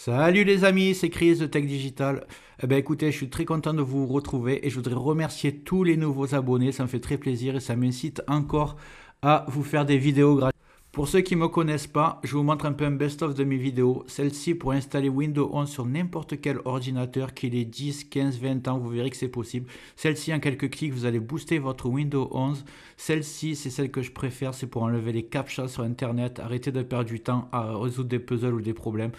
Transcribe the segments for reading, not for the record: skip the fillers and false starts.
Salut les amis, c'est Chris de Tech Digital. Eh ben écoutez, je suis très content de vous retrouver et je voudrais remercier tous les nouveaux abonnés, ça me fait très plaisir et ça m'incite encore à vous faire des vidéos gratuites. Pour ceux qui ne me connaissent pas, je vous montre un peu un best-of de mes vidéos. Celle-ci pour installer Windows 11 sur n'importe quel ordinateur, qu'il ait 10, 15, 20 ans, vous verrez que c'est possible. Celle-ci, en quelques clics, vous allez booster votre Windows 11. Celle-ci, c'est celle que je préfère, c'est pour enlever les captchas sur Internet, arrêter de perdre du temps à résoudre des puzzles ou des problèmes.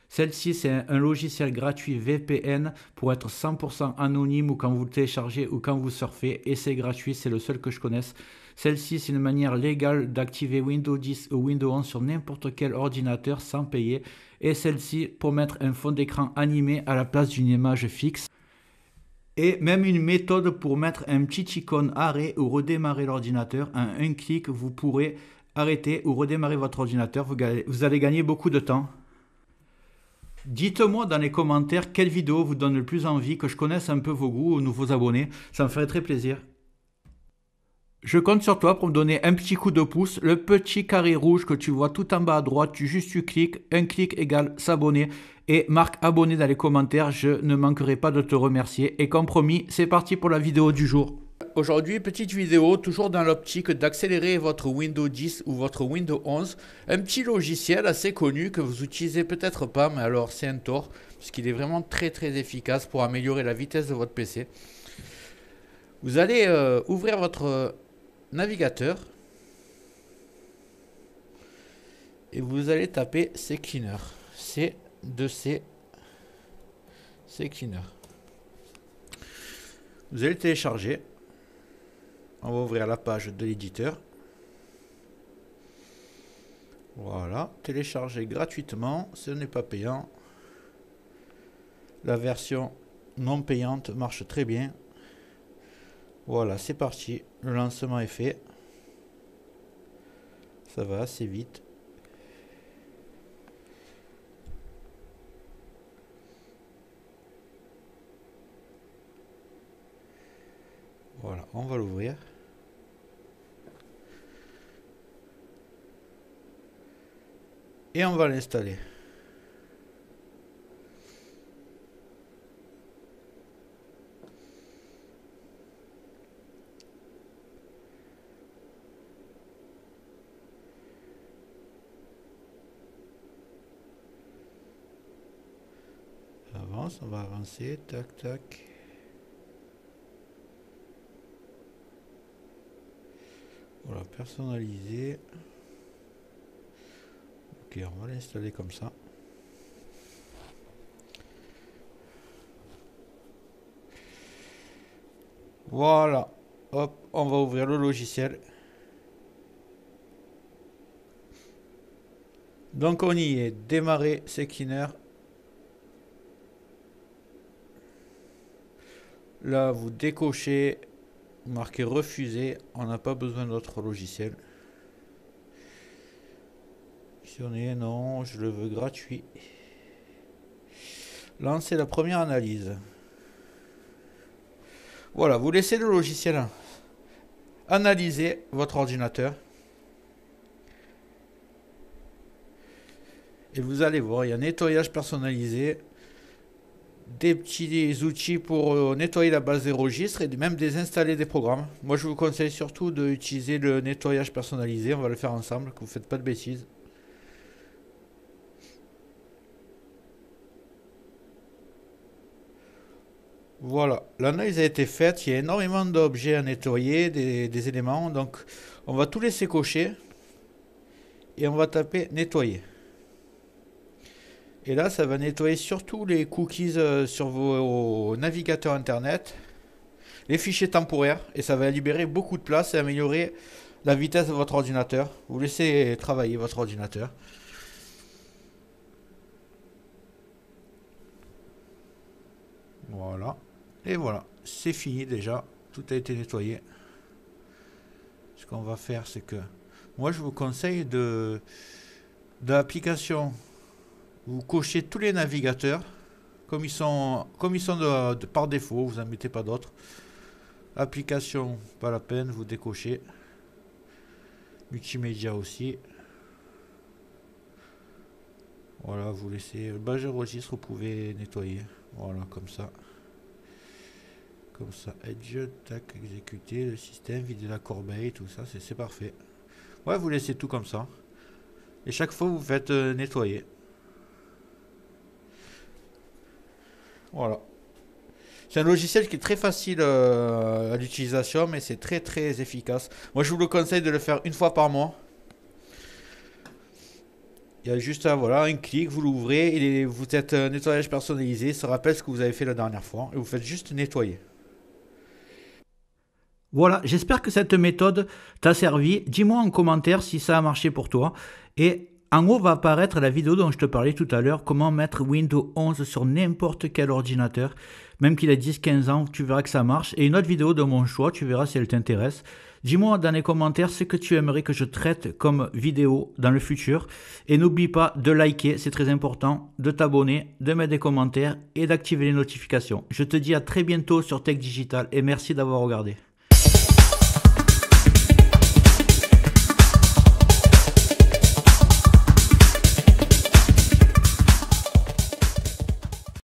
Celle-ci, c'est un logiciel gratuit VPN pour être 100% anonyme ou quand vous le téléchargez ou quand vous surfez. Et c'est gratuit, c'est le seul que je connaisse. Celle-ci, c'est une manière légale d'activer Windows 10 ou Windows 11 sur n'importe quel ordinateur sans payer. Et celle-ci, pour mettre un fond d'écran animé à la place d'une image fixe. Et même une méthode pour mettre un petit icône arrêt ou redémarrer l'ordinateur. En un clic, vous pourrez arrêter ou redémarrer votre ordinateur. Vous allez gagner beaucoup de temps. Dites-moi dans les commentaires quelle vidéo vous donne le plus envie, que je connaisse un peu vos goûts aux nouveaux abonnés. Ça me ferait très plaisir. Je compte sur toi pour me donner un petit coup de pouce. Le petit carré rouge que tu vois tout en bas à droite, tu cliques. Un clic égale s'abonner. Et marque abonné dans les commentaires. Je ne manquerai pas de te remercier. Et comme promis, c'est parti pour la vidéo du jour. Aujourd'hui, petite vidéo, toujours dans l'optique d'accélérer votre Windows 10 ou votre Windows 11. Un petit logiciel assez connu que vous utilisez peut-être pas, mais alors c'est un tort, puisqu'il est vraiment très très efficace pour améliorer la vitesse de votre PC. Vous allez ouvrir votre navigateur et vous allez taper CCleaner. C2C CCleaner. Vous allez le télécharger. On va ouvrir la page de l'éditeur. Voilà, télécharger gratuitement, ce n'est pas payant. La version non payante marche très bien. Voilà, c'est parti. Le lancement est fait. Ça va assez vite. Voilà, on va l'ouvrir. Et on va l'installer. Avance, on va avancer, tac tac. Voilà, personnaliser. Ok, on va l'installer comme ça. Voilà, hop, on va ouvrir le logiciel. Donc on y est, démarrer CCleaner. Là, vous décochez, marquez refuser, on n'a pas besoin d'autre logiciel. Si on est non, je le veux gratuit. Lancez la première analyse. Voilà, vous laissez le logiciel analyser votre ordinateur. Et vous allez voir, il y a nettoyage personnalisé, des petits outils pour nettoyer la base des registres et même désinstaller des programmes. Moi, je vous conseille surtout d'utiliser le nettoyage personnalisé. On va le faire ensemble, que vous ne faites pas de bêtises. Voilà, l'analyse a été faite. Il y a énormément d'objets à nettoyer, des éléments. Donc, on va tout laisser cocher et on va taper nettoyer. Et là, ça va nettoyer surtout les cookies sur vos navigateurs internet, les fichiers temporaires, et ça va libérer beaucoup de place et améliorer la vitesse de votre ordinateur. Vous laissez travailler votre ordinateur. Voilà. Et voilà, c'est fini déjà. Tout a été nettoyé. Ce qu'on va faire, c'est que moi, je vous conseille de l'application. Vous cochez tous les navigateurs comme ils sont par défaut, vous n'en mettez pas d'autres. Application, pas la peine, vous décochez. Multimédia aussi. Voilà, vous laissez le badge registre, vous pouvez nettoyer. Voilà, comme ça. Comme ça, Edge, tac, exécuter le système, vider la corbeille, tout ça, c'est parfait. Ouais, vous laissez tout comme ça. Et chaque fois, vous faites nettoyer. Voilà. C'est un logiciel qui est très facile à l'utilisation, mais c'est très très efficace. Moi, je vous le conseille de le faire une fois par mois. Il y a juste voilà, un clic, vous l'ouvrez, et vous êtes nettoyage personnalisé. Ça rappelle ce que vous avez fait la dernière fois. Et vous faites juste nettoyer. Voilà, j'espère que cette méthode t'a servi. Dis-moi en commentaire si ça a marché pour toi. Et en haut va apparaître la vidéo dont je te parlais tout à l'heure, comment mettre Windows 11 sur n'importe quel ordinateur. Même qu'il ait 10-15 ans, tu verras que ça marche. Et une autre vidéo de mon choix, tu verras si elle t'intéresse. Dis-moi dans les commentaires ce que tu aimerais que je traite comme vidéo dans le futur. Et n'oublie pas de liker, c'est très important, de t'abonner, de mettre des commentaires et d'activer les notifications. Je te dis à très bientôt sur Tech Digital et merci d'avoir regardé.